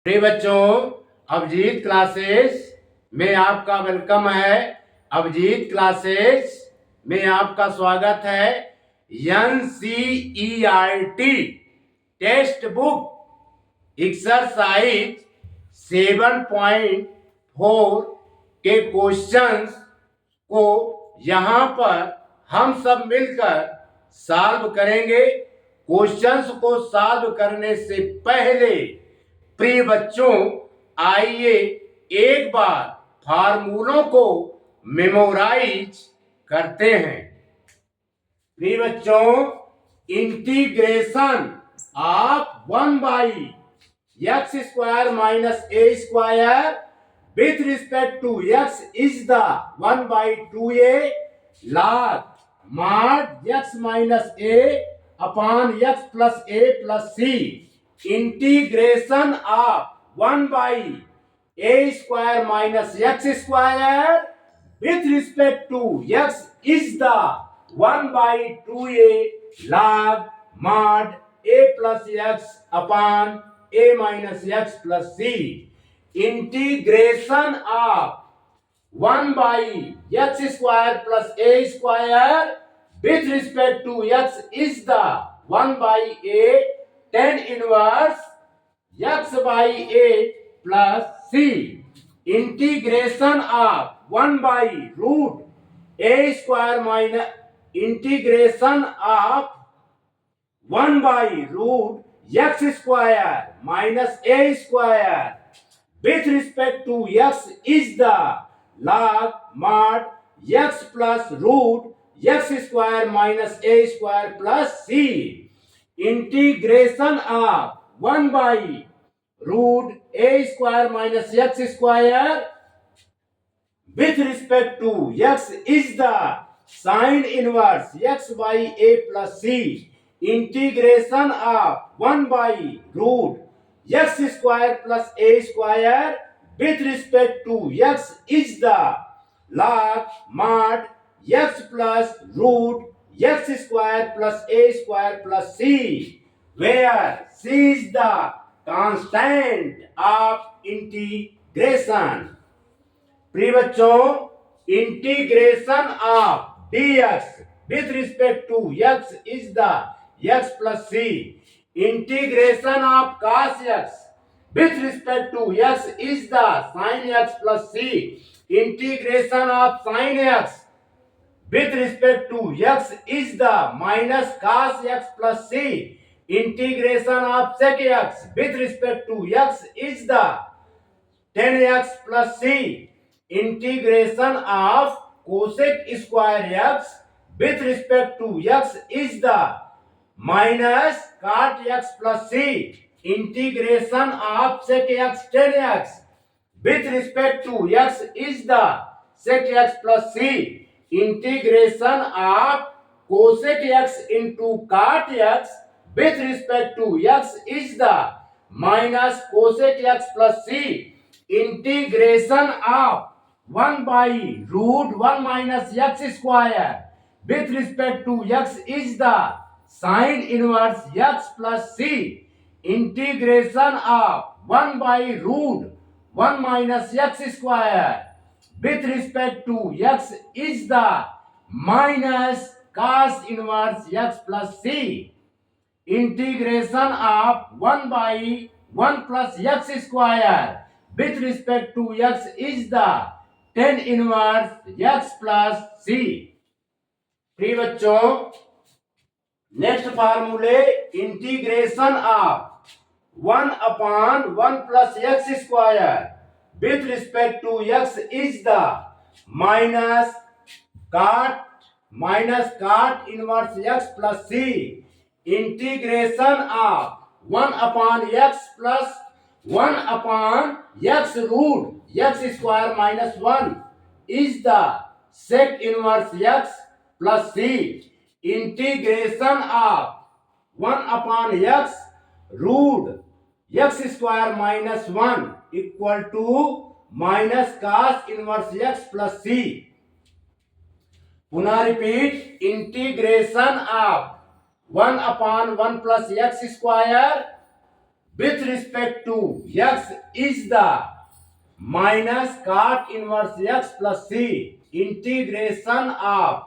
प्रिय बच्चों, अभिजीत क्लासेस में आपका वेलकम है। अभिजीत क्लासेस में आपका स्वागत है। NCERT टेक्स्ट बुक एक्सरसाइज 7.4 के क्वेश्चंस को यहाँ पर हम सब मिलकर सॉल्व करेंगे। क्वेश्चंस को सॉल्व करने से पहले प्रिय बच्चों, आइए एक बार फार्मूलों को मेमोराइज करते हैं। प्रिय बच्चों, integration of 1/x² minus a² with respect to x is the 1/2a log mod x minus a upon x plus a plus c. Integration of 1/a² minus x² with respect to x is the 1/2a log mod a plus x upon a minus x plus c. Integration of 1/x² plus a² with respect to x is the 1/a tan inverse x by a plus c. Integration of 1/√a² minus integration of 1/√x² minus a² with respect to x is the log mod x plus root x² minus a² plus c. Integration of 1/√a² minus x² with respect to x is the sin inverse x by a plus c. Integration of 1/√x² plus a² with respect to x is the log mod x plus root x² plus a² plus c, where c is the constant of integration. प्रिय बच्चों, integration of dx with respect to x is the x plus c. Integration of cos x with respect to x is the sin x plus c. Integration of sin x with respect to x is the minus cos x plus c. Integration of sec x with respect to x is the tan x plus c. Integration of cosec square x with respect to x is the minus cot x plus c. Integration of sec x tan x with respect to x is the sec x plus c. Integration of cosec x into cot x with respect to x is the minus cosec x plus c. Integration of 1/√1 minus x² with respect to x is the sin inverse x plus c. Integration of 1/√1 minus x² with respect to x is the minus cos inverse x plus c. Integration of 1/1 plus x² with respect to x is the tan inverse x plus c. प्रिय बच्चों, next फार्मूले integration of 1/1 plus x² with respect to x is the minus cot inverse x plus c. Integration of 1/x plus 1/x root x² minus 1 is the sec inverse x plus c. Integration of 1/x root x² minus 1 equal to minus cos inverse x plus c. पुनः repeat, integration of 1/1 plus x² with respect to x is the minus cot inverse x plus c integration of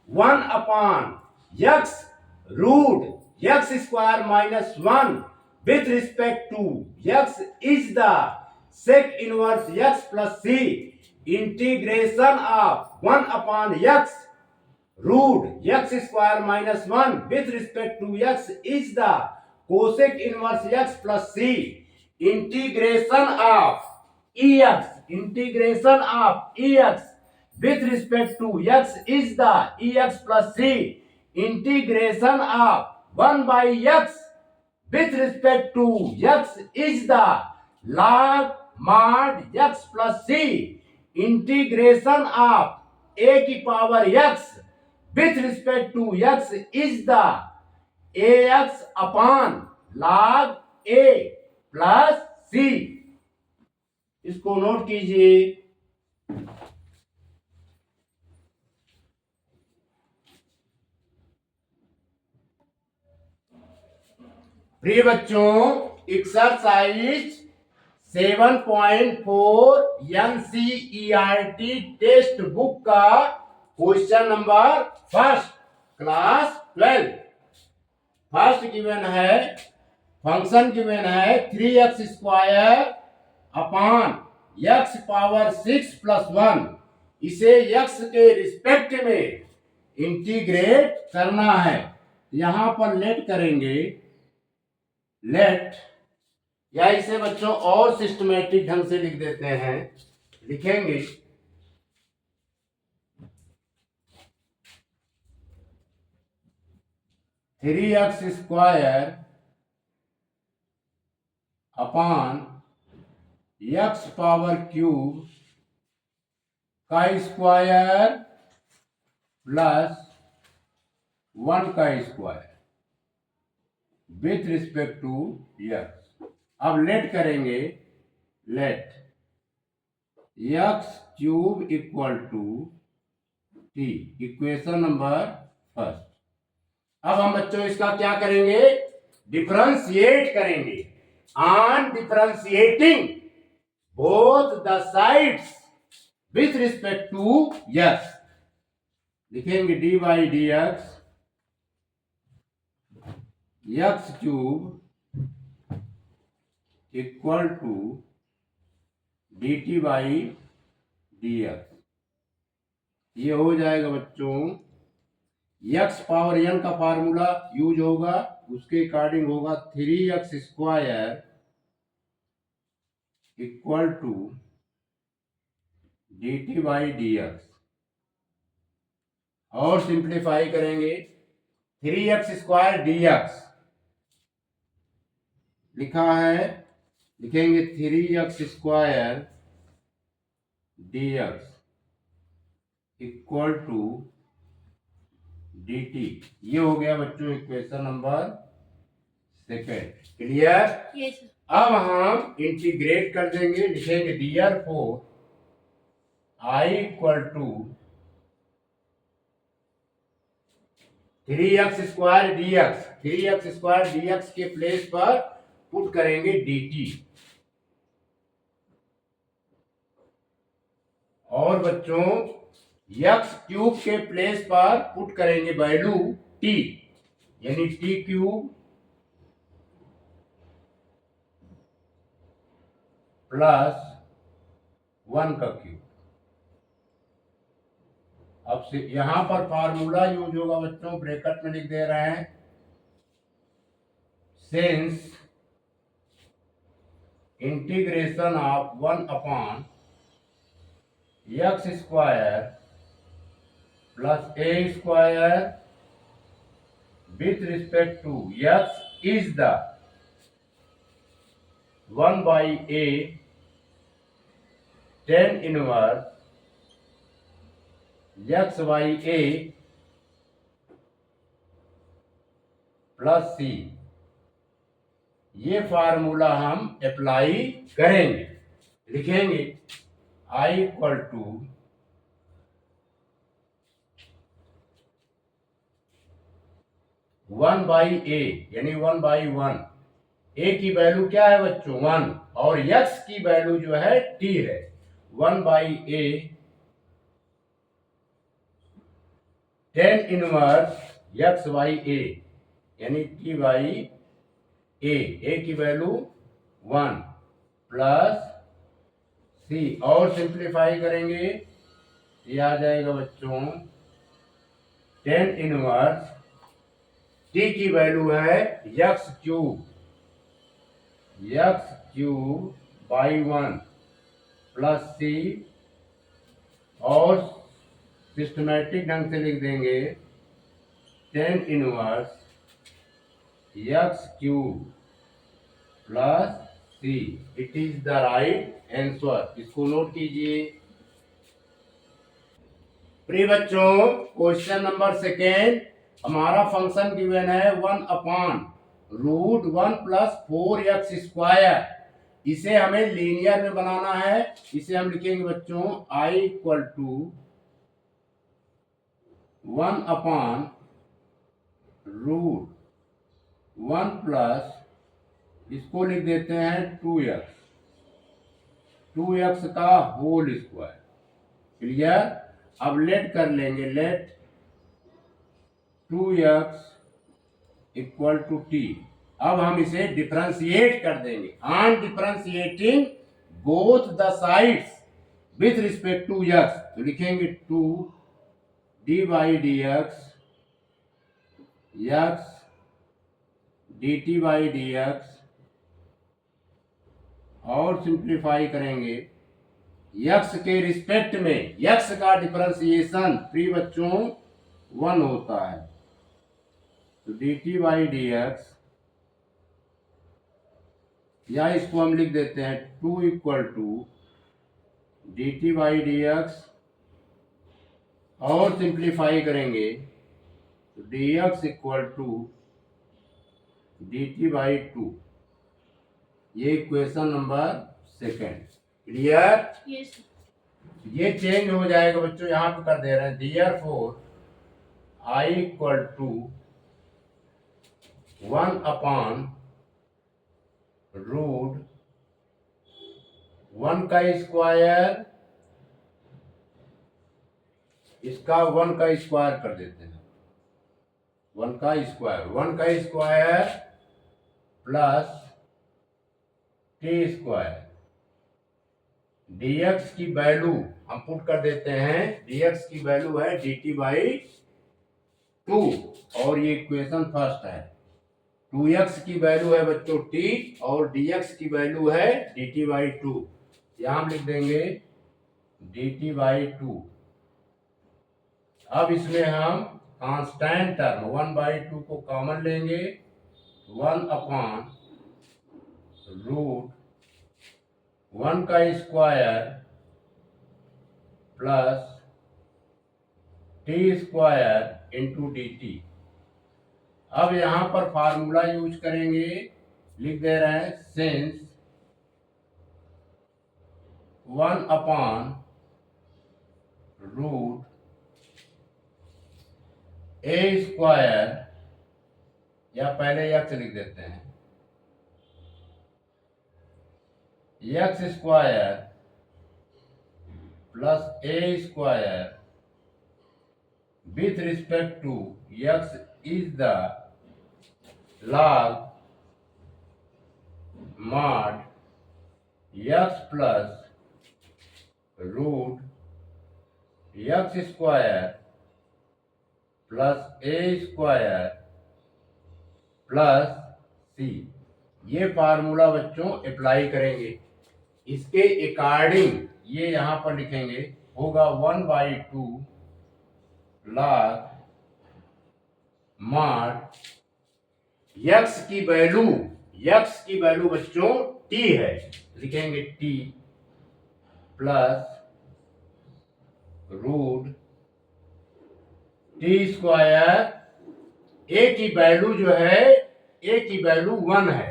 1 upon x root x square minus 1 with respect to x is the sec inverse x plus c integration of 1 upon x root x square minus 1 with respect to x is the cosec inverse x plus c integration of ex with respect to x is the ex plus c integration of 1 by x with respect to x is the log mod x plus c integration of a की power x with respect to x is the ax upon log a plus c। इसको note कीजिए। प्रिय बच्चों, exercise 7.4 NCERT text book का question number first class 12 first given है, function given है 3x square upon x power 6 plus 1। इसे x के respect में इंटीग्रेट करना है। यहां पर लेट करेंगे, लेट, या इसे बच्चों और सिस्टमेटिक ढंग से लिख देते हैं, लिखेंगे 3x square upon x power cube का स्क्वायर प्लस 1 का square with respect to x। अब लेट करेंगे, let x cube equal to t, equation number first. अब हम बच्चों इसका क्या करेंगे, डिफरेंशिएट करेंगे। On differentiating both the sides with respect to x लिखेंगे dy dx x cube equal to dt by dx। ये हो जाएगा बच्चों, x पावर n का फार्मूला यूज होगा, उसके अकॉर्डिंग होगा 3x square equal to dt by dx। और सिंप्लीफाई करेंगे 3x स्क्वायर dx लिखा है, लिखेंगे 3x square dx equal to dt। ये हो गया बच्चों equation number second. Clear? yes, अब हम इंटीग्रेट कर देंगे, लिखेंगे therefore i equal to 3x square dx, 3x square dx के प्लेस पर पुट करेंगे dt। और बच्चों x क्यूब के प्लेस पर पुट करेंगे वैल्यू t, यानी t क्यूब प्लस 1 का क्यूब। अब से यहां पर फार्मूला यूज होगा बच्चों, ब्रैकेट में लिख दे रहे हैं, since integration of 1 upon x square plus a square with respect to x is the 1 by a tan inverse x by a plus c। ये फार्मूला हम अप्लाई करेंगे, लिखेंगे i equal to 1 by a यानी 1 by 1 ए की value क्या है बच्चों 1 और x की वैल्यू जो है t है 1/a tan इनवर्स x/a यानी t/a की वैल्यू 1 प्लस c और सिंप्लीफाई करेंगे ये आ जाएगा बच्चों tan इनवर्स t की वैल्यू है x³ प्लस c और सिस्टमैटिक ढंग से लिख देंगे tan inverse x³ plus c। It is the right answer. इसको नोट कीजिए। प्रिय बच्चों क्वेश्चन नंबर सेकेंड हमारा फंक्शन गिवन है 1/√1 + 4x²। इसे हमें लीनियर में बनाना है। इसे हम लिखेंगे बच्चों i = 1/√1 प्लस इसको लिख देते हैं 2x का होल स्क्वायर। क्लियर। अब लेट कर लेंगे लेट 2x = t। अब हम इसे डिफरेंशिएट कर देंगे। On differentiating both the sides with respect to x तो लिखेंगे 2 d/dx x dt/dx और सिंप्लीफाई करेंगे x के रिस्पेक्ट में x का डिफरेंशिएशन प्रिय बच्चों 1 होता है तो dt/dx या इसको हम लिख देते हैं 2 = dt/dx और सिंप्लीफाई करेंगे तो dx = dt/2। ये equation number second. Clear. Yes. ये चेंज हो जाएगा बच्चों यहाँ पे कर दे रहे हैं therefore i = 1/√1 का स्क्वायर इसका 1 का स्क्वायर कर देते हैं 1 का स्क्वायर प्लस t² dx की वैल्यू हम पुट कर देते हैं dx की वैल्यू है dt/2 और ये इक्वेशन फर्स्ट है 2x की वैल्यू है बच्चों t और dx की वैल्यू है dt/2। यहां हम लिख देंगे dt/2। अब इसमें हम कांस्टेंट टर्म 1/2 को कॉमन लेंगे 1/√1 का square plus t² into dt। अब यहां पर फार्मूला यूज करेंगे लिख दे रहे हैं सिंस 1/√a² या पहले x लिख देते हैं x² plus a² with respect to x is the log mod x plus root x² plus a² plus c। ये फार्मूला बच्चों अप्लाई करेंगे। इसके अकॉर्डिंग ये यहां पर लिखेंगे होगा 1/2 log mod x की वैल्यू बच्चों t है लिखेंगे t plus root t²। a की वैल्यू जो है a की वैल्यू 1 है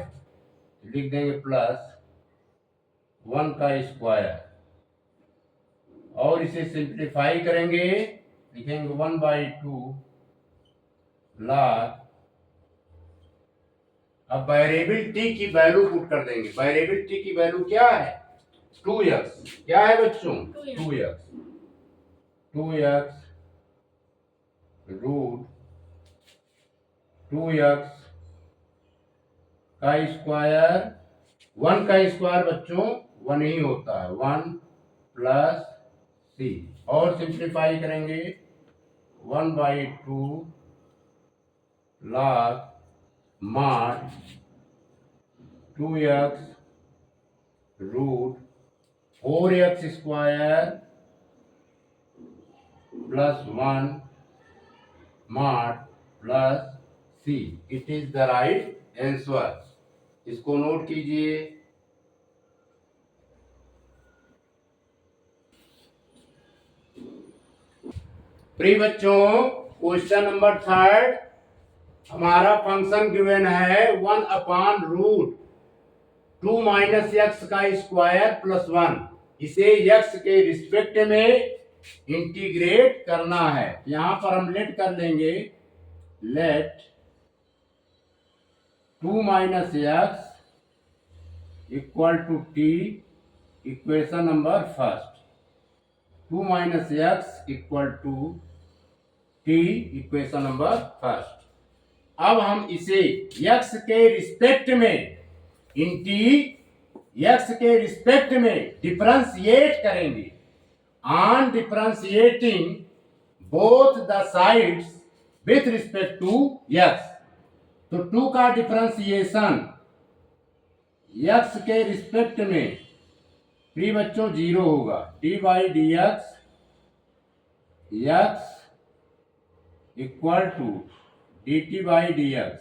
लिख देंगे प्लस 1 का स्क्वायर और इसे सिंप्लीफाई करेंगे लिखेंगे 1/2 log। अब वेरिएबल टी की वैल्यू पुट कर देंगे। वेरिएबल टी की वैल्यू क्या है? 2x। क्या है बच्चों? 2x। 2x रूट 2x का स्क्वायर, 1 का स्क्वायर बच्चों 1 ही होता है, 1 प्लस सी। और सिंप्लीफाई करेंगे 1/2 log mod 2x root 4x square plus 1 mod plus C. It is the right answer. इसको नोट कीजिए। प्रिय बच्चों, क्वेश्चन नंबर 3 हमारा फंक्शन गिवन है 1/√2 माइनस एक्स का स्क्वायर प्लस 1। इसे एक्स के रिस्पेक्ट में इंटीग्रेट करना है। यहां पर हम लेट कर लेंगे, let 2 minus x equal to t, equation number first. 2 minus x equal to t, equation number first. अब हम इसे x के रिस्पेक्ट में x के रिस्पेक्ट में डिफरेंशिएट करेंगे। On differentiating both the sides with respect to x, तो 2 का डिफरेंशिएशन x के रिस्पेक्ट में प्रिय बच्चों 0 होगा। D by d x equal to d t by d x,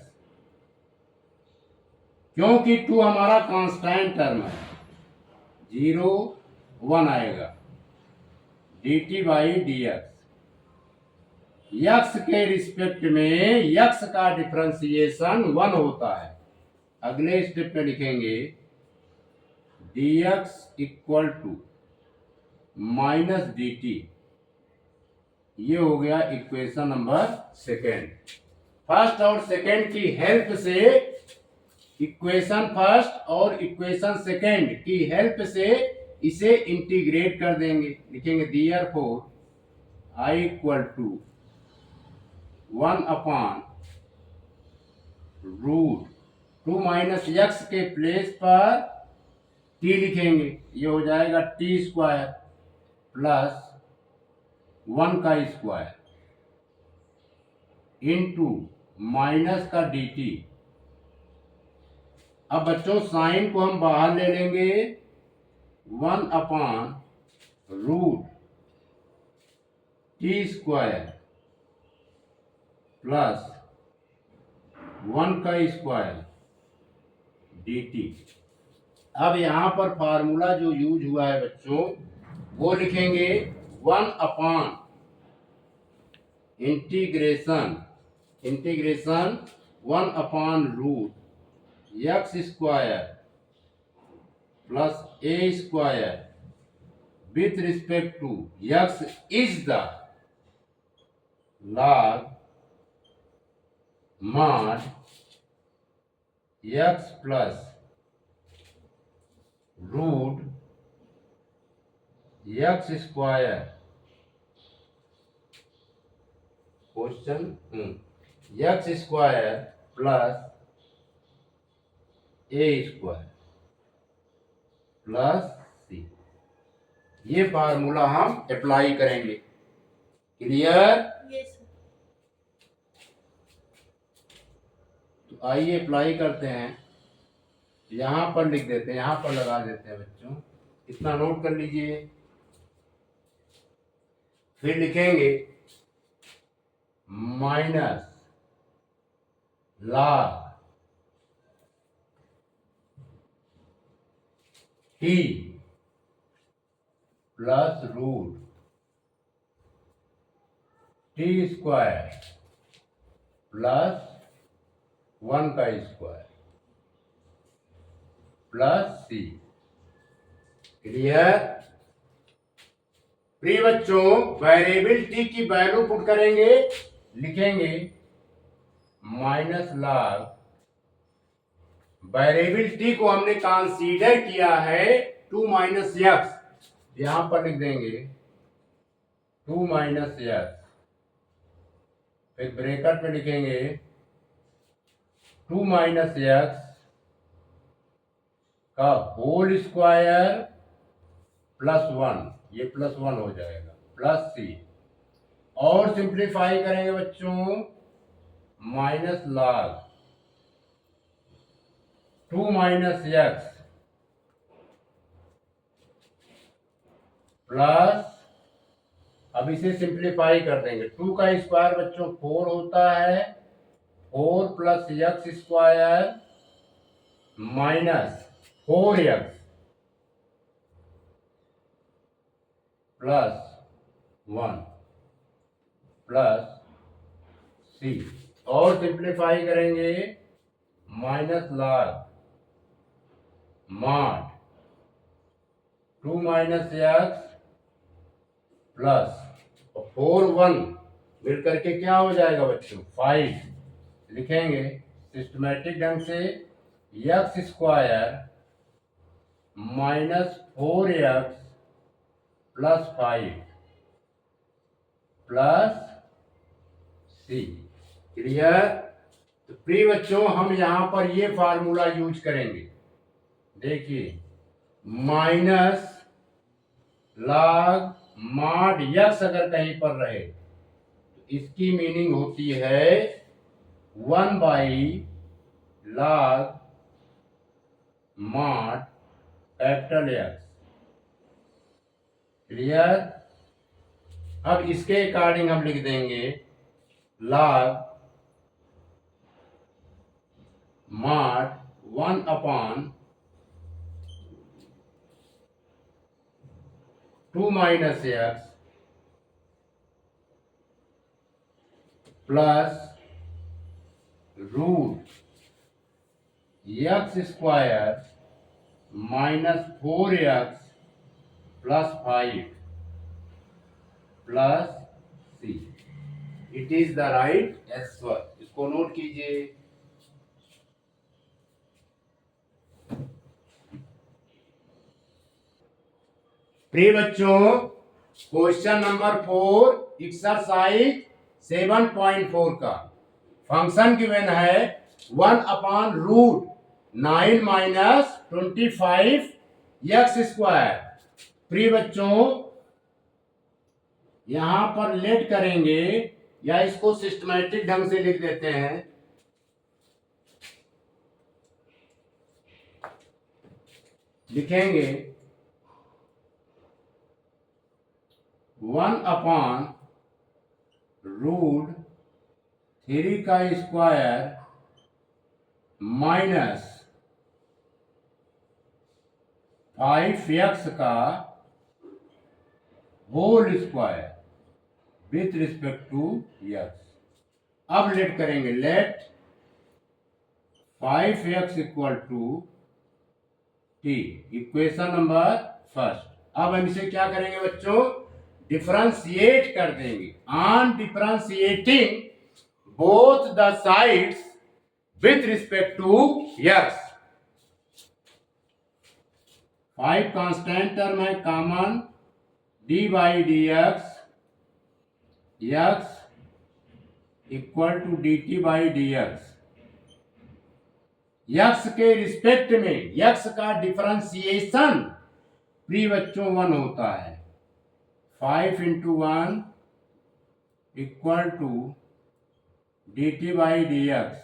क्योंकि 2 हमारा कांस्टेंट टर्म है, 0 1 आएगा। D t by d x, x के रिस्पेक्ट में एक्स का डिफरेंशिएशन 1 होता है। अगले स्टेप में लिखेंगे d x equal to minus d t. ये हो गया इक्वेशन नंबर सेकेंड। फर्स्ट और सेकेंड की हेल्प से, इक्वेशन फर्स्ट और इक्वेशन सेकेंड की हेल्प से इसे इंटीग्रेट कर देंगे। लिखेंगे therefore I equal to 1/√2 minus x के प्लेस पर टी लिखेंगे। ये हो जाएगा टी स्क्वायर प्लस 1 का स्क्वायर इंटू माइनस का डी टी। अब बच्चों साइन को हम बाहर ले लेंगे, 1/√t स्क्वायर प्लस 1 का स्क्वायर डी टी। अब यहां पर फार्मूला जो यूज हुआ है बच्चों, वो लिखेंगे 1 integration 1/√x square plus a square with respect to x is the log mod x plus root x square question x square plus a square plus c। ये फार्मूला हम अप्लाई करेंगे। Clear? तो आइए अप्लाई करते हैं। यहां पर लिख देते हैं, यहां पर लगा देते हैं बच्चों, इतना नोट कर लीजिए। फिर लिखेंगे minus log t plus root t square plus 1 का स्क्वायर प्लस c। क्लियर? प्रिय बच्चों, वेरिएबल t की वैल्यू पुट करेंगे। लिखेंगे माइनस log वेरिएबल टी को हमने कंसीडर किया है 2 माइनस एक्स, यहां पर लिख देंगे 2 माइनस एक्स, फिर ब्रैकेट में लिखेंगे 2 माइनस एक्स का होल स्क्वायर प्लस 1, ये प्लस 1 हो जाएगा, प्लस सी, और सिंप्लीफाई करेंगे बच्चों minus log 2 minus x plus, अब इसे सिंप्लीफाई कर देंगे, 2 का स्क्वायर बच्चों 4 होता है, 4 plus x square minus 4x plus 1 plus C, और सिंप्लीफाई करेंगे minus log mod 2 minus x plus 4 1 मिल करके क्या हो जाएगा बच्चों 5, लिखेंगे सिस्टमेटिक ढंग से x square minus 4x plus 5 plus सी, क्लियर। तो प्रिय बच्चों हम यहां पर ये फार्मूला यूज करेंगे, देखिए माइनस लॉग मॉड एक्स अगर कहीं पर रहे तो इसकी मीनिंग होती है 1 by log mod capital x, clear. अब इसके अकॉर्डिंग हम लिख देंगे log mod 1 upon 2 minus x plus root x square minus 4x plus 5 plus C, it is the right answer, इसको नोट कीजिए। प्रिय बच्चों क्वेश्चन नंबर 4 एक्सरसाइज 7.4 का फंक्शन गिवन है 1 upon root 9 minus 25 x square. प्रिय बच्चों यहां पर लेट करेंगे या इसको सिस्टमैटिक ढंग से लिख देते हैं, लिखेंगे 1 अपॉन रूट 3 का स्क्वायर माइनस 5x का whole square with respect to x। अब लेट करेंगे, let 5x equal to t, equation number first. अब हम इसे क्या करेंगे बच्चों, डिफरेंशिएट कर देंगे, on differentiating both the sides with respect to x। 5 constant term है common, d by d x equal to d t by d x. X के रिस्पेक्ट में यक्स का डिफरेंशिएशन प्रिय बच्चों 1 होता है, 5 into 1 equal to d t by d x,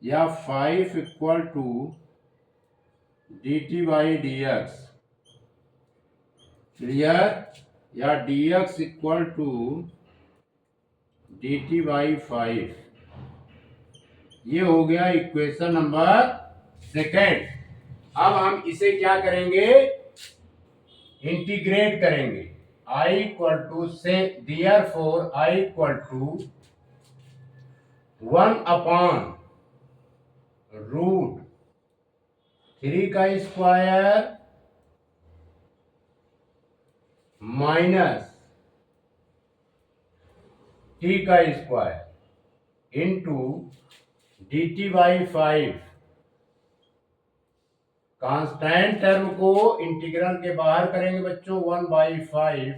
या 5 equal to d t by d x, clear, या d x equal to d t by 5। ये हो गया इक्वेशन नंबर सेकेंड। अब हम इसे क्या करेंगे, इंटीग्रेट करेंगे, i इक्वल टू से therefore i equal to 1 upon root 3 का स्क्वायर माइनस t का square into d t by 5 constant term को इंटीग्रल के बाहर करेंगे बच्चों, 1/5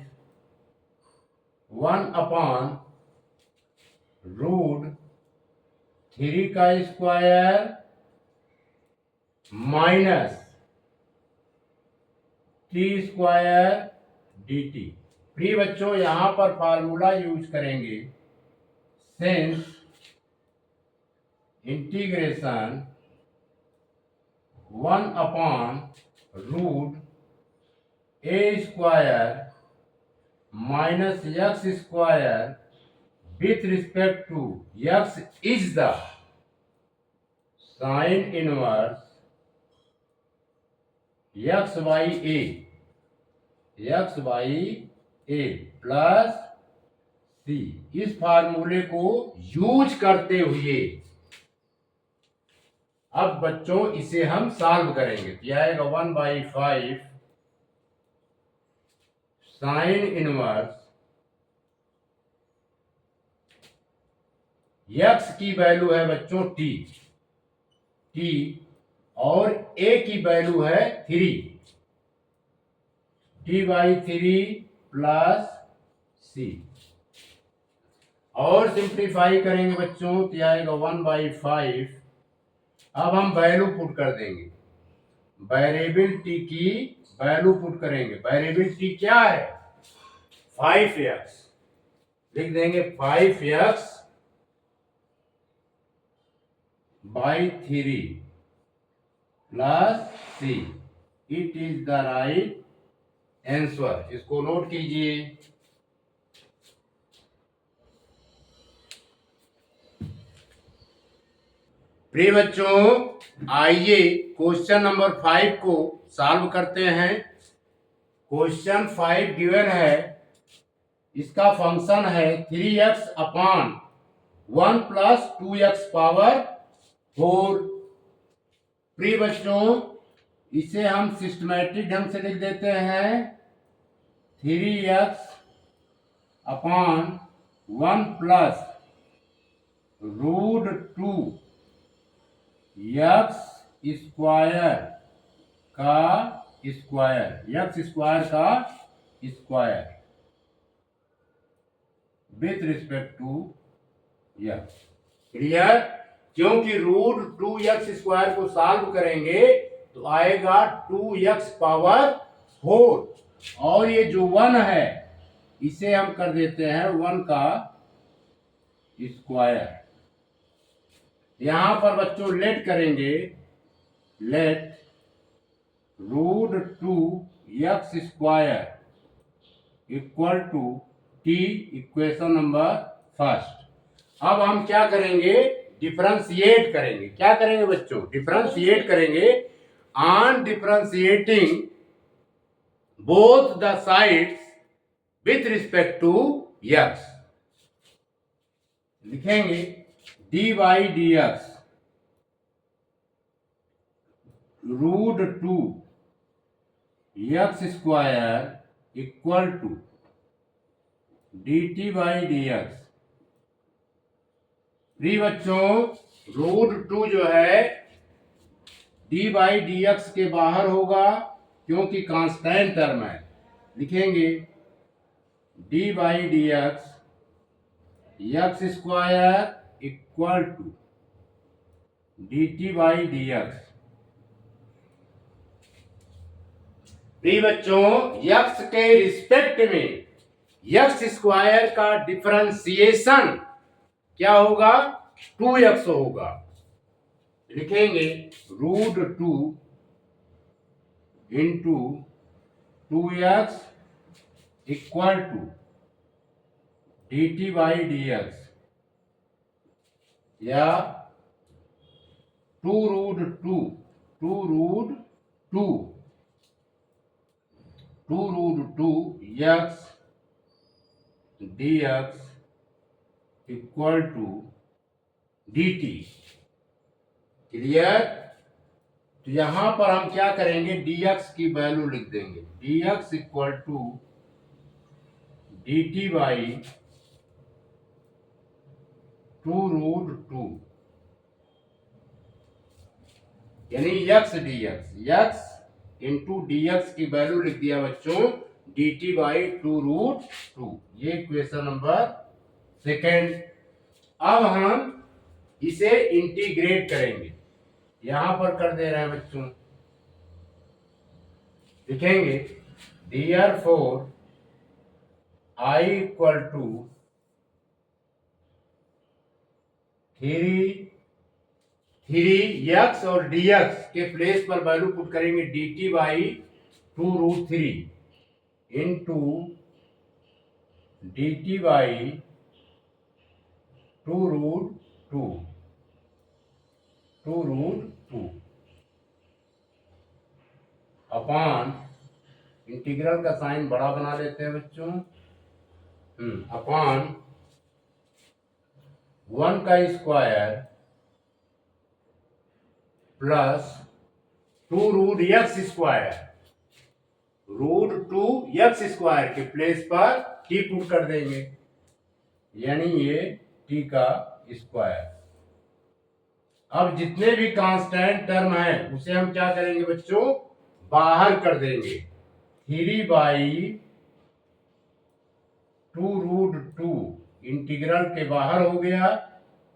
1/√3 का स्क्वायर माइनस t² dt। प्रिय बच्चों, यहां पर फार्मूला यूज करेंगे, since integration 1/√a² minus x² with respect to x is the sin inverse x/a plus c। इस फार्मूले को यूज करते हुए अब बच्चों इसे हम सॉल्व करेंगे, तो यह आएगा 1/5 साइन इनवर्स x की वैल्यू है बच्चों t और a की वैल्यू है 3, t/3 प्लस c। और सिंप्लीफाई करेंगे बच्चों, तो यह आएगा 1/5। अब हम वैल्यू पुट कर देंगे, वेरिएबल t की वैल्यू पुट करेंगे। वेरिएबल t क्या है? 5x। लिख देंगे 5x/3 plus c। It is the right answer. इसको नोट कीजिए। प्रिय बच्चों, आइए क्वेश्चन नंबर 5 को सॉल्व करते हैं। क्वेश्चन 5 गिवन है, इसका फंक्शन है 3x/1 प्लस 2x पावर 4। प्रिय बच्चों, इसे हम सिस्टमैटिक ढंग से लिख देते हैं, 3x/1 प्लस √2x² का square with respect to x। Clear? क्योंकि √2x² को सॉल्व करेंगे तो आएगा 2x पावर 4 और ये जो 1 है इसे हम कर देते हैं 1 का स्क्वायर। यहां पर बच्चों लेट करेंगे, let √2x² equal to t, equation number first. अब हम क्या करेंगे? डिफरेंशिएट करेंगे। क्या करेंगे बच्चों? डिफरेंशिएट करेंगे। On differentiating both the sides with respect to x, लिखेंगे d/dx √2x² equal to dt/dx। प्रिय बच्चों, √2 जो है d/dx के बाहर होगा क्योंकि कांस्टेंट टर्म है। लिखेंगे d/dx x² equal to dt/dx। प्रिय बच्चों, x के रिस्पेक्ट में x² का डिफरेंशिएशन क्या होगा? 2x होगा। लिखेंगे √2 into 2x equal to dt/dx या 2√2 x dx equal to dt। Clear? तो यहां पर हम क्या करेंगे? dx की वैल्यू लिख देंगे, dx इक्वल टू dt/2√2। यानी x d x, x into d x की वैल्यू लिख दिया बच्चों डी टी बाई 2√2। ये क्वेश्चन नंबर सेकेंड। अब हम इसे इंटीग्रेट करेंगे, यहां पर कर दे रहे हैं बच्चों, लिखेंगे therefore I इक्वल टू 3 और dx के प्लेस पर वैल्यू पुट करेंगे dt by 2√3 into dt by 2√2 upon, integral का साइन बड़ा बना लेते हैं बच्चों, अपान 1 का स्क्वायर प्लस 2√x², √2x² के प्लेस पर t पुट कर देंगे, यानी ये t का स्क्वायर। अब जितने भी कांस्टेंट टर्म है उसे हम क्या करेंगे बच्चों, बाहर कर देंगे। 3/2√2 इंटीग्रल के बाहर हो गया,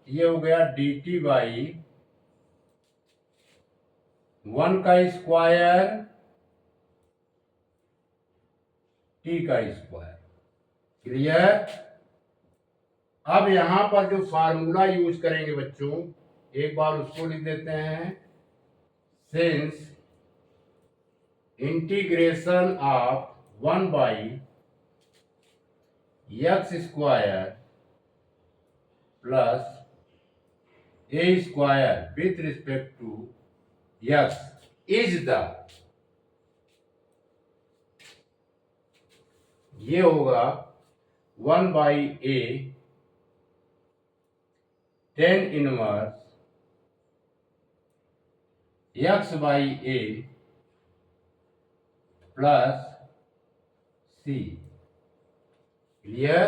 ये हो गया dt बाई 1 का स्क्वायर t का स्क्वायर। क्लियर। अब यहां पर जो फार्मूला यूज करेंगे बच्चों, एक बार उसको लिख देते हैं। Since integration of 1/x² plus a² with respect to x is the, ये होगा 1/a tan inverse x/a plus c। Clear.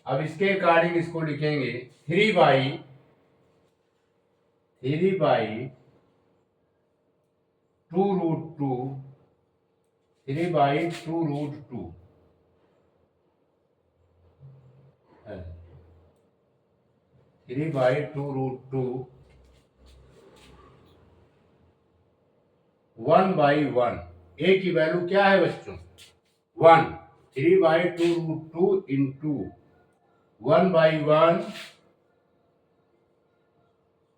अब इसके अकॉर्डिंग इसको लिखेंगे 3/2 3/2 1/1। a की वैल्यू क्या है बच्चों, 1। 3/2 इंटू 1/1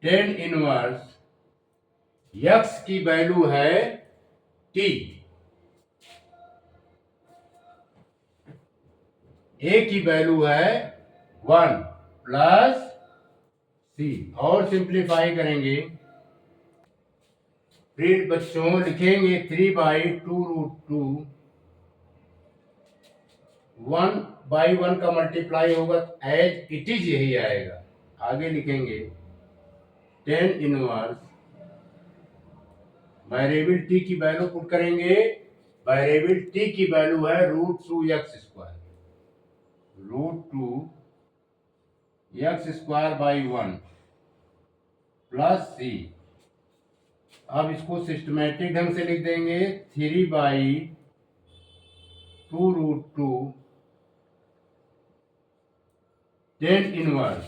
tan इनवर्स x की वैल्यू है t, a की वैल्यू है 1 प्लस c। और सिंप्लीफाई करेंगे, फिर बच्चों लिखेंगे 3/2√2 1/1 का मल्टीप्लाई होगा एज इट इज, यही आएगा। आगे लिखेंगे tan इनवर्स, वेरिएबल t की वैल्यू पुट करेंगे, वेरिएबल t की वैल्यू है √2x², √2x²/1 प्लस c। अब इसको सिस्टमैटिक ढंग से लिख देंगे 3/2√2 tan inverse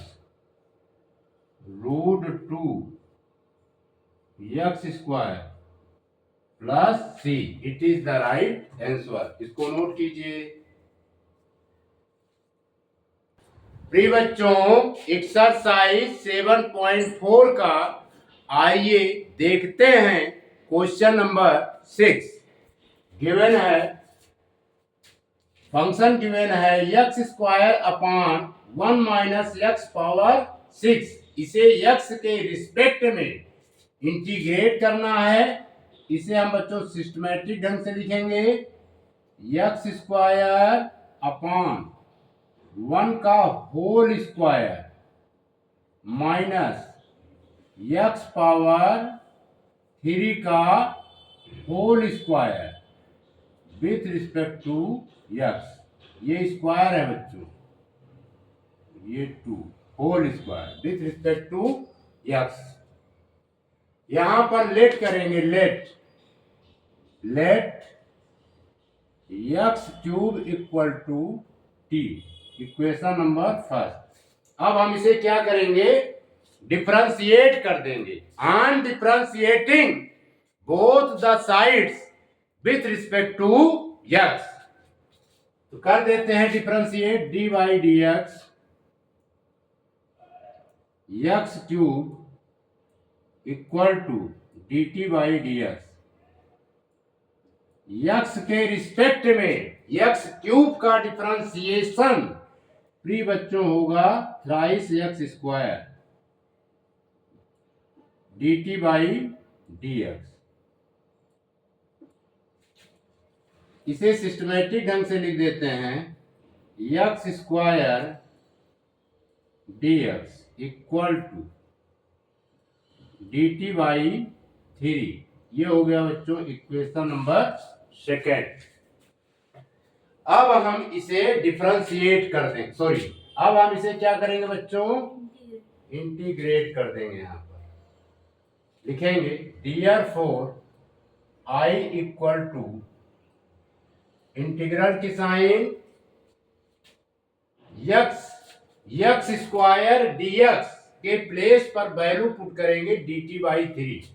√2x² plus c। It is the right answer. इसको नोट कीजिए। प्रिय बच्चों, एक्सरसाइज 7.4 का आइए देखते हैं क्वेश्चन नंबर 6। गिवन है, फंक्शन गिवन है x²/1 - x⁻⁶। इसे x के रिस्पेक्ट में इंटीग्रेट करना है। इसे हम बच्चों सिस्टमैटिक ढंग से लिखेंगे, x²/1 का होल स्क्वायर माइनस x⁻³ का whole square with respect to x। ये स्क्वायर है बच्चों, ये 2 whole square with respect to x। यहां पर लेट करेंगे, let x cube equal to t, equation number first. अब हम इसे क्या करेंगे, डिफरेंशिएट कर देंगे। On differentiating both the sides with respect to x, तो कर देते हैं differentiate, d by d x x cube equal to d t by d x. X के रिस्पेक्ट में एक्स क्यूब का डिफरेंशिएशन प्री बच्चों होगा thrice x square d t by d x. इसे सिस्टमेटिक ढंग से लिख देते हैं, x square d x equal to d t by 3। ये हो गया बच्चों इक्वेशन नंबर सेकेंड। अब हम इसे डिफरेंशिएट कर देंगे, सॉरी, अब हम इसे क्या करेंगे बच्चों, इंटीग्रेट कर देंगे। यहां पर लिखेंगे therefore I equal to integral की साइन एक्स स्क्वायर डीएक्स के प्लेस पर वैल्यू पुट करेंगे डी टी बाई 3,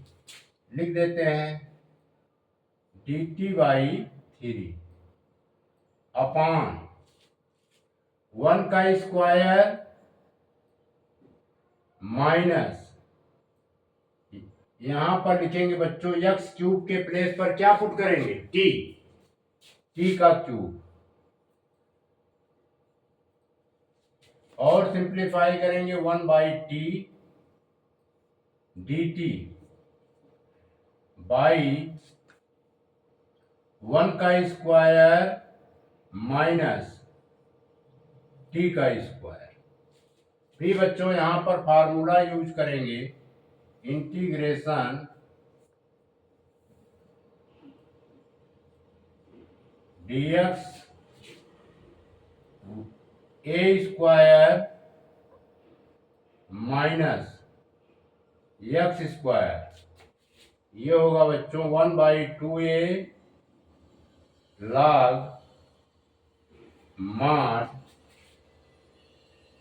लिख देते हैं डी टी बाई 3 अपॉन 1 का स्क्वायर माइनस, यहां पर लिखेंगे बच्चों एक्स क्यूब के प्लेस पर क्या पुट करेंगे, टी का क्यूब, और सिंप्लीफाई करेंगे 1 by t d t by 1 का स्क्वायर माइनस टी का स्क्वायर। फिर बच्चों यहां पर फार्मूला यूज करेंगे, integration d x a square minus x square, ये होगा बच्चों 1 by 2a log mod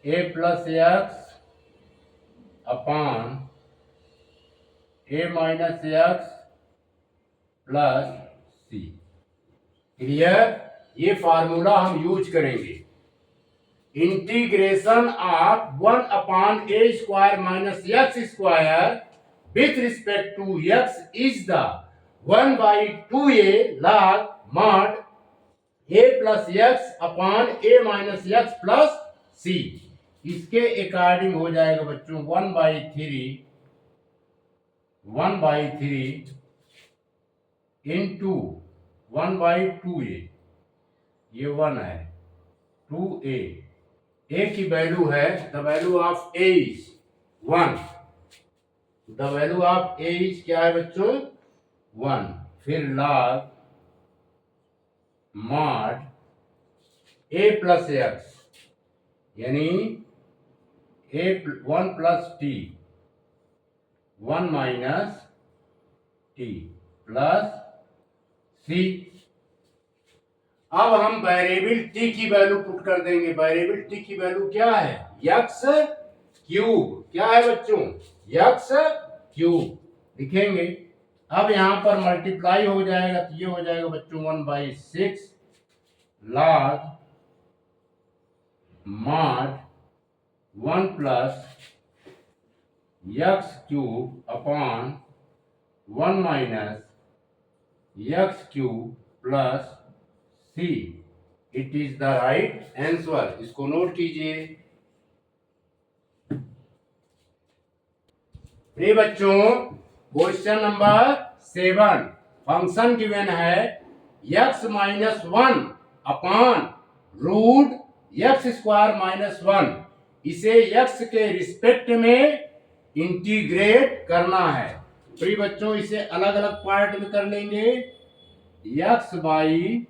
a plus x upon a minus x plus C. Clear? ये फार्मूला हम यूज करेंगे, integration of 1 upon a square minus x square with respect to x is the 1 by 2a log mod a plus x upon a minus x plus C. इसके according हो जाएगा बच्चों 1 by 3 into 1 by 2a, ये 1 है, 2a, a की value है, the value of a is 1, the value of a is क्या है बच्चों, 1, फिर log mod a plus x यानी a 1 plus t 1 minus t plus c। अब हम वेरिएबल t की वैल्यू पुट कर देंगे। वेरिएबल t की वैल्यू क्या है, एक्स क्यूब, क्या है बच्चों, एक्स क्यूब लिखेंगे। अब यहां पर मल्टीप्लाई हो जाएगा तो ये हो जाएगा बच्चों 1 by 6 log mod 1 plus x cube upon 1 minus x cube plus C. It is the right answer. इसको नोट कीजिए। प्रिय बच्चों, क्वेश्चन नंबर 7, फंक्शन गिवन है x minus 1 upon root x square minus 1, इसे x के रिस्पेक्ट में integrate करना है। प्रिय बच्चों, इसे अलग अलग पार्ट में कर लेंगे। x by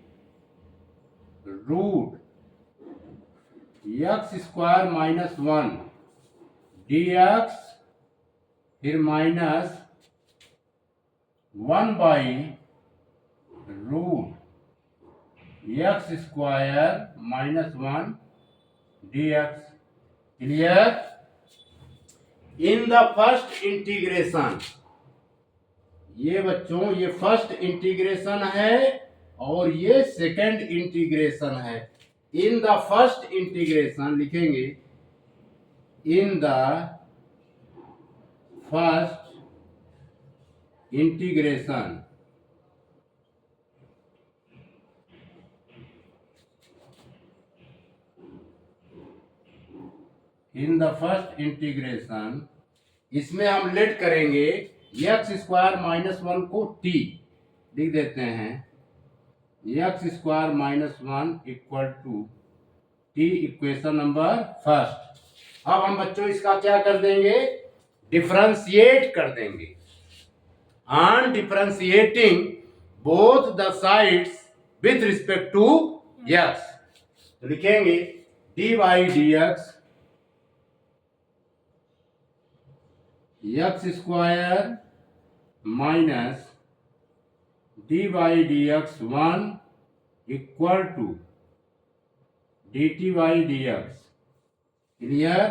root x square minus 1 d x, फिर minus 1/√x² -1 dx। Clear. In the first integration, ये बच्चों ये फर्स्ट इंटीग्रेशन है और ये सेकंड इंटीग्रेशन है। इन द फर्स्ट इंटीग्रेशन लिखेंगे, इन the first integration in the first integration, इसमें हम लेट करेंगे x² -1 को t लिख देते हैं। x² -1 equal to t, equation number first. अब हम बच्चों इसका क्या कर देंगे, डिफरेंशिएट कर देंगे। On differentiating both the sides with respect to x, तो लिखेंगे dy/dx x² minus dy/dx 1 equal to dt/dx। Clear.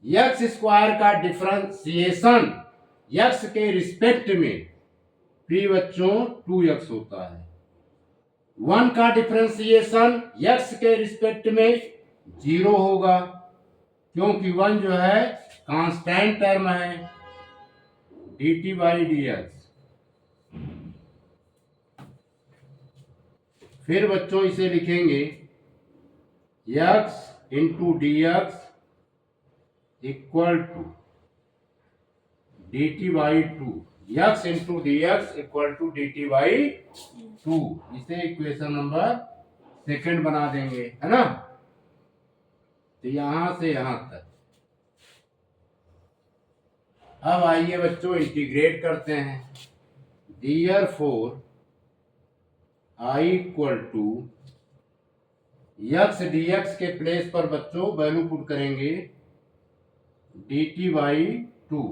x² का डिफरेंशिएशन x के रिस्पेक्ट में प्रिय बच्चों 2x होता है। 1 का डिफरेंशिएशन x के रिस्पेक्ट में 0 होगा, क्योंकि 1 जो है कांस्टेंट टर्म है। dt/dx, फिर बच्चों इसे लिखेंगे x into dx equal to dt/2। x into dx equal to dt/2। इसे इक्वेशन नंबर सेकंड बना देंगे, है ना। तो यहां से यहां तक। अब आइए बच्चों इंटीग्रेट करते हैं। Therefore I equal to x dx के प्लेस पर बच्चों वैल्यू पुट करेंगे dt/2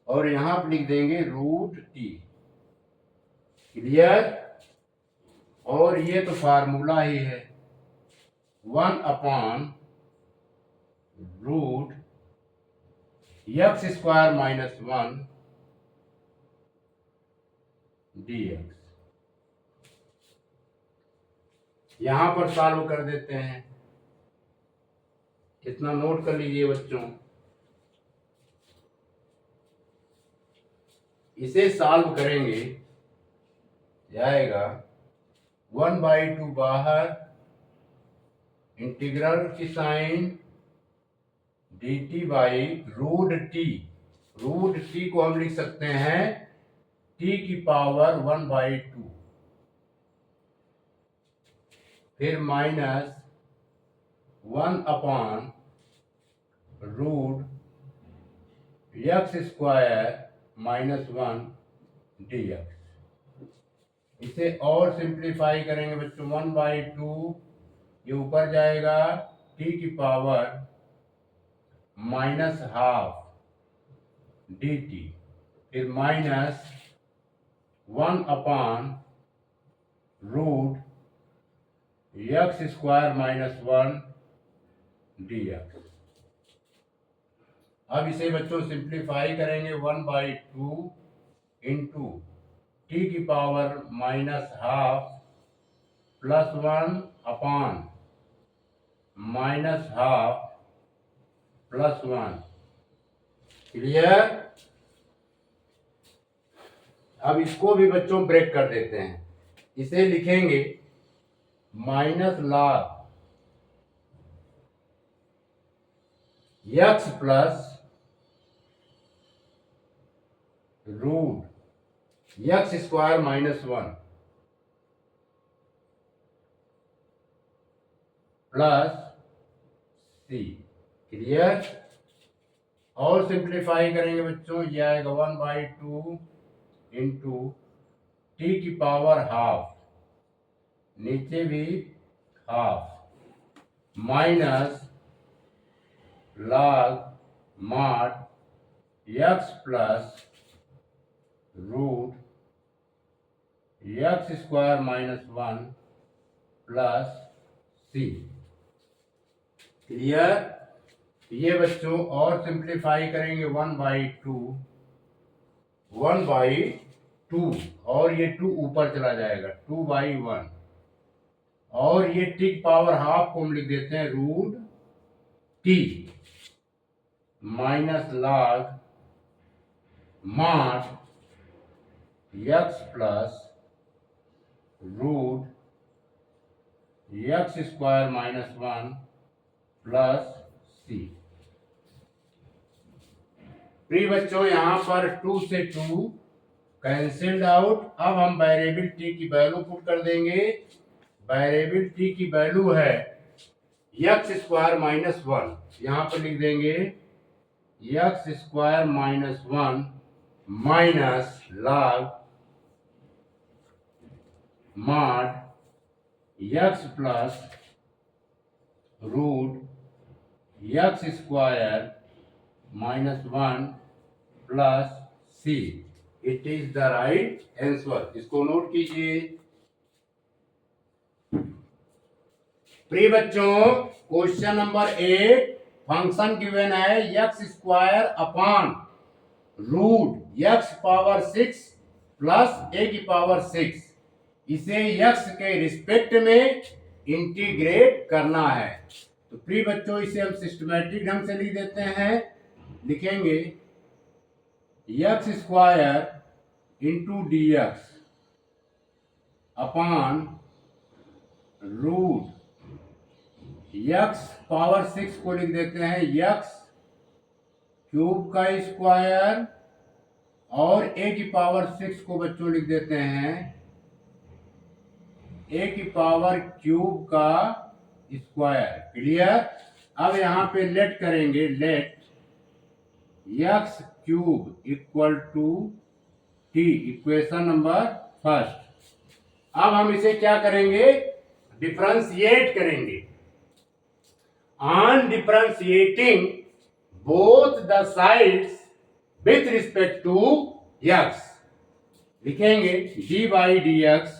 और यहां पर लिख देंगे √t। क्लियर। और ये तो फार्मूला ही है, 1/√x² -1 dx। यहां पर सॉल्व कर देते हैं। इतना नोट कर लीजिए बच्चों। इसे सॉल्व करेंगे, जाएगा 1/2 बाहर, इंटीग्रल की साइन dt/√t। √t को हम लिख सकते हैं t की पावर 1/2, फिर माइनस 1/√x² -1 dx। इसे और सिंप्लीफाई करेंगे बच्चों, 1/2 ये ऊपर जाएगा t की पावर -12 dt, फिर माइनस 1/√x² -1 dx। अब इसे बच्चों सिंप्लीफाई करेंगे, 1/2 इंटू टी की पावर -12 प्लस 1/-12 प्लस 1। क्लियर। अब इसको भी बच्चों ब्रेक कर देते हैं। इसे लिखेंगे -log x plus √x² -1 plus c। Clear. और सिंप्लीफाई करेंगे बच्चों, ये आएगा 1/2 इंटू टी की पावर हाफ, नीचे भी half, minus log mod x plus root x square minus 1 plus सी। क्लियर? ये बच्चों और सिंप्लीफाई करेंगे 1/2 और ये 2 ऊपर चला जाएगा 2/1 और ये टी पावर हाफ को हम लिख देते हैं root t minus log mod x plus root x square minus 1 plus C. प्रिय बच्चों यहां पर 2 से 2 कैंसिल्ड आउट। अब हम वेरिएबल टी की वैल्यू पुट कर देंगे। वेरिएबल टी की वैल्यू है एक्स स्क्वायर माइनस 1, यहां पर लिख देंगे x square minus 1 minus log mod x plus root x square minus 1 plus C. It is the right answer. इसको नोट कीजिए। प्रिय बच्चों क्वेश्चन नंबर 8 फंक्शन गिवन है x square upon root x power 6 plus a की power 6। इसे x के respect में integrate करना है। तो प्रिय बच्चों इसे हम सिस्टमैटिक ढंग से लिख देते हैं। लिखेंगे x square into d x upon root x power 6 को लिख देते हैं एक्स क्यूब का स्क्वायर और ए की पावर 6 को बच्चों लिख देते हैं ए की पावर क्यूब का स्क्वायर। क्लियर? अब यहां पे लेट करेंगे, let x cube equal to t, equation number first. अब हम इसे क्या करेंगे? डिफरेंशिएट करेंगे। On differentiating both the sides with respect to x लिखेंगे d by d x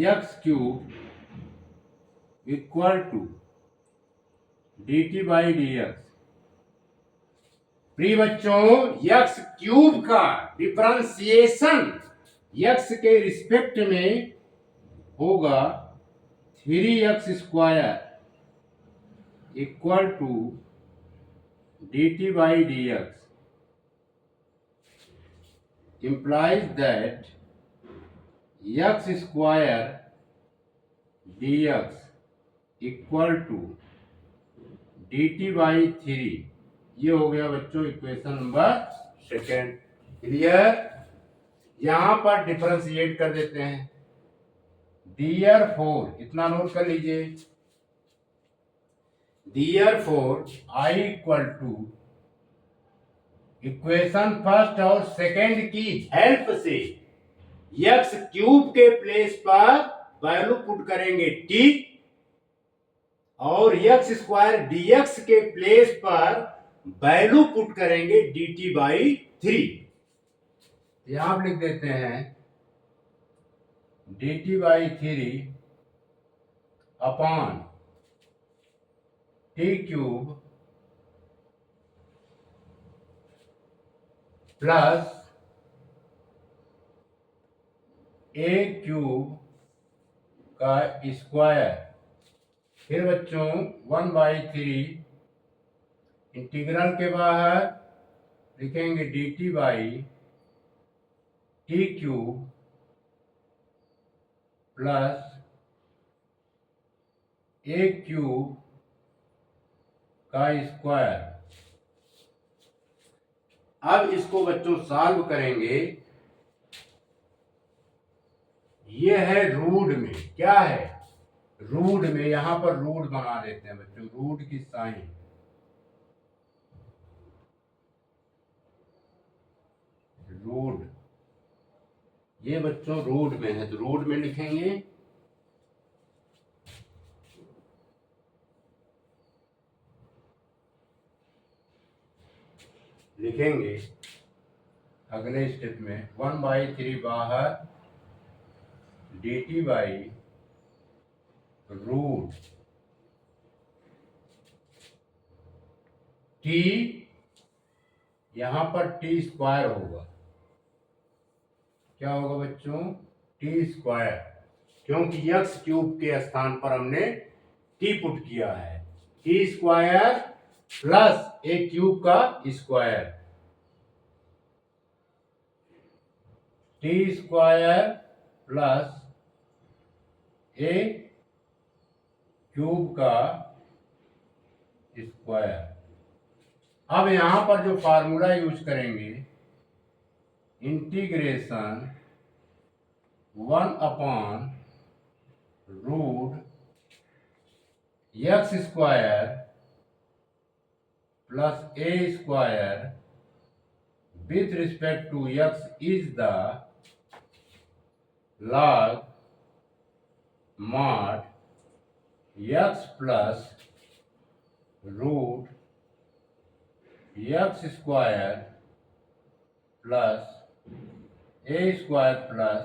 x cube equal to d t by d x. प्रिय बच्चों x cube का डिफरेंशिएशन एक्स के रिस्पेक्ट में होगा 3x square equal to d t by d x implies that x square dx equal to dt by 3। ये हो गया बच्चों इक्वेशन नंबर सेकेंड। क्लियर? यहां पर डिफरेंशिएट कर देते हैं। डियर फोर इतना नोट कर लीजिए। Therefore I equal to equation first और सेकेंड की हेल्प से एक्स क्यूब के प्लेस पर वैल्यू पुट करेंगे टी और एक्स स्क्वायर डीएक्स के प्लेस पर वैल्यू पुट करेंगे dt बाई 3। यहां लिख देते हैं dt by 3 upon t cube plus a cube का स्क्वायर। फिर बच्चों 1/3 इंटीग्रल के बाहर लिखेंगे dt by t cube plus a cube का स्क्वायर। अब इसको बच्चों सॉल्व करेंगे। ये है रूट में, क्या है रूट में, यहां पर रूट बना देते हैं बच्चों, रूट की साइन। रूट ये बच्चों रूट में है तो रूट में लिखेंगे लिखेंगे अगले स्टेप में 1/3 बाहर dt बाई रूट t, यहां पर टी स्क्वायर होगा। क्या होगा बच्चों? टी स्क्वायर, क्योंकि यक्स क्यूब के स्थान पर हमने टी पुट किया है। T square plus a cube का square, t square plus a cube का स्क्वायर। अब यहां पर जो फार्मूला यूज करेंगे, इंटीग्रेशन 1/रूट x square plus a square with respect to x is the log mod x plus root x square plus a square plus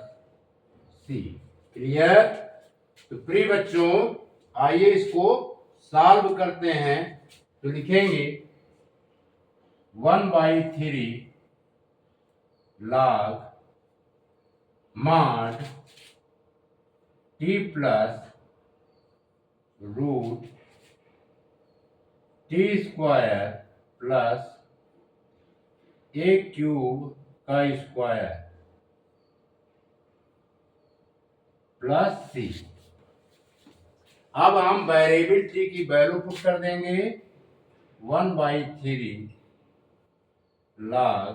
c। Clear? तो प्रिय बच्चों, आइए इसको सॉल्व करते हैं। तो लिखेंगे 1/3 log mod t plus root t square plus a cube का स्क्वायर प्लस c। अब हम वेरिएबल t की वैल्यू पुट कर देंगे। 1/3 log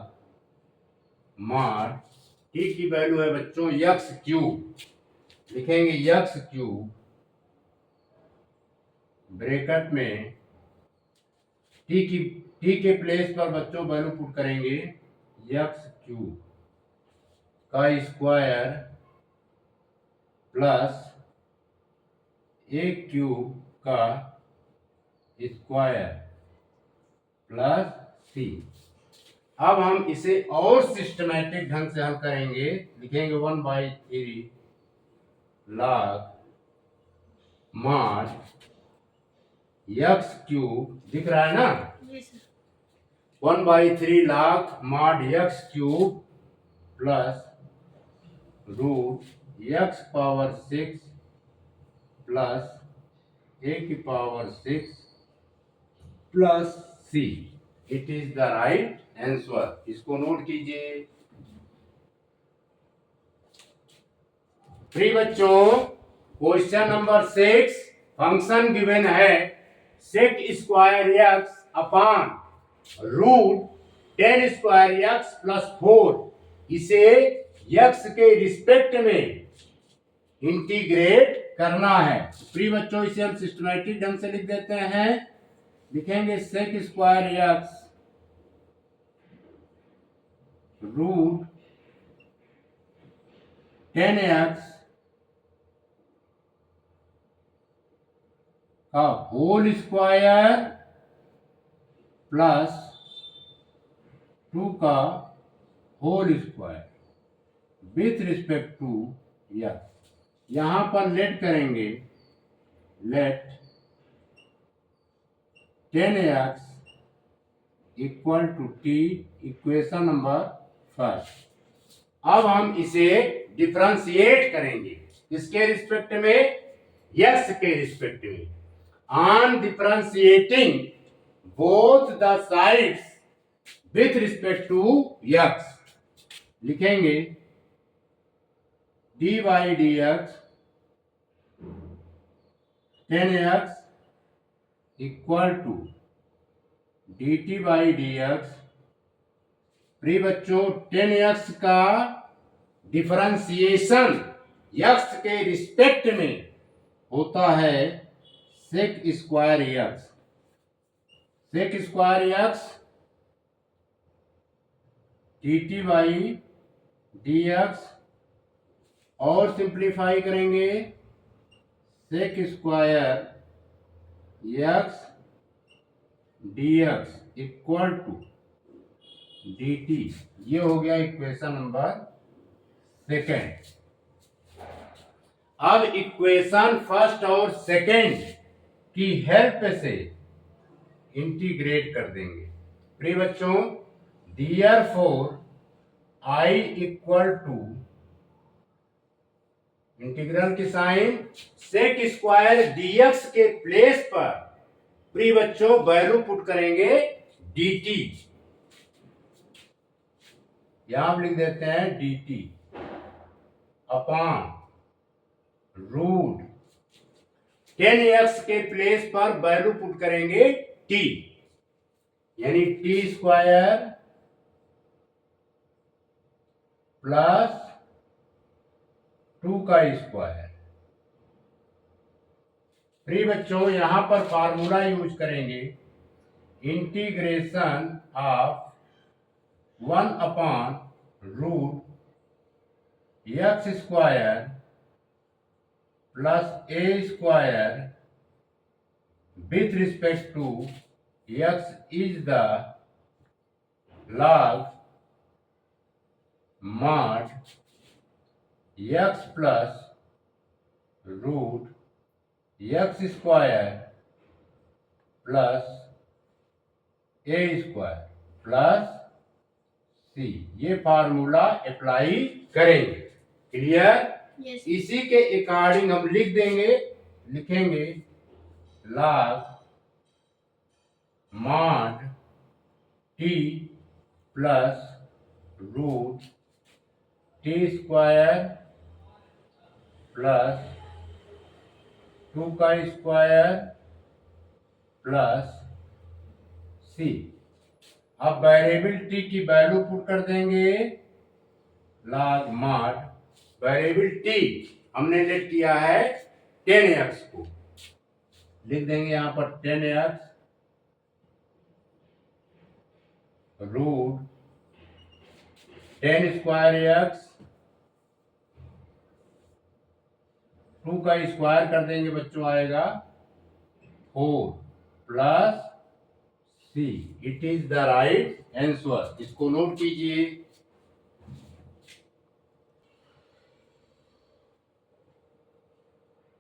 mod t की वैल्यू है बच्चों यक्स क्यूब। लिखेंगे यक्स क्यूब ब्रैकेट में टी के प्लेस पर बच्चों वैल्यू पुट करेंगे यक्स क्यूब का स्क्वायर प्लस ए क्यूब का स्क्वायर प्लस सी। अब हम इसे और सिस्टमैटिक ढंग से हल करेंगे। लिखेंगे 1/3 log mod एक्स क्यूब, दिख रहा है ना? 1/3 log mod x cube plus root x power 6 plus a की power 6 plus C. It is the right answer. इसको नोट कीजिए। प्रिय बच्चों, क्वेश्चन नंबर 6 फंक्शन गिवन है sec square x upon root 10 square x plus 4। इसे x के respect में integrate करना है। प्रिय बच्चों, इसे हम सिस्टमैटिक ढंग से लिख देते हैं। लिखेंगे सेक स्क्वायर एक्स रूट 10x का होल स्क्वायर प्लस 2 का whole square with respect to x। यहां पर लेट करेंगे, let 10x equal to t, equation number first. अब हम इसे डिफरेंशिएट करेंगे। किसके रिस्पेक्ट में? यस के रिस्पेक्ट में। On differentiating both the sides with respect to x, लिखेंगे dy dx 10x equal to dt by dx। प्रिय बच्चों, 10x का डिफरेंशिएशन x के रिस्पेक्ट में होता है sec square x। Sec square x dt by dx, और सिंप्लीफाई करेंगे sec square x dx equal to dt। ये हो गया इक्वेशन नंबर सेकेंड। अब इक्वेशन फर्स्ट और सेकेंड की हेल्प से इंटीग्रेट कर देंगे। प्रिय बच्चों, therefore I equal to integral की साइन सेक स्क्वायर डीएक्स के प्लेस पर प्रिय बच्चों वैल्यू पुट करेंगे dt। यहां आप लिख देते हैं dt अपॉन रूट 10x के प्लेस पर वैल्यू पुट करेंगे t, यानी टी स्क्वायर प्लस 2 का स्क्वायर। प्रिय बच्चों, यहां पर फार्मूला यूज करेंगे integration of 1 upon root x square plus a square with respect to x is the log mod x plus root x square plus a square plus c. ये formula apply करेंगे। Clear? Yes. इसी के according हम लिखेंगे log mod t plus root t square plus 2 का square plus सी। अब variable t की value put कर देंगे log mod वेरिएबल टी हमने लेट किया है 10x को, लिख देंगे यहां पर 10x रूट 10 स्क्वायर x 2 का स्क्वायर कर देंगे बच्चों, आएगा 4 plus C. It is the right answer. इसको नोट कीजिए।